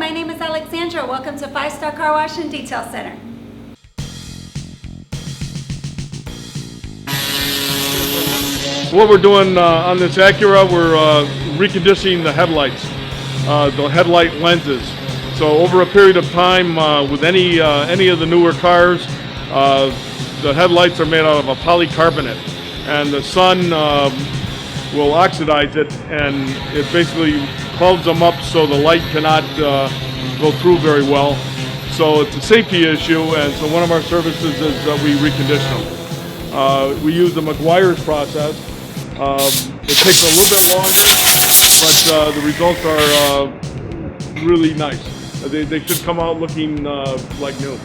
my name is Alexandra. Welcome to 5-Star Car Wash and Detail Center. What we're doing on this Acura, we're reconditioning the headlights, the headlight lenses. So over a period of time, with any of the newer cars, the headlights are made out of a polycarbonate, and the sun will oxidize it, and it basically clouds them up so the light cannot go through very well. So it's a safety issue, and so one of our services is that we recondition them. We use the McGuire's process. It takes a little bit longer, but the results are really nice. They should come out looking like new.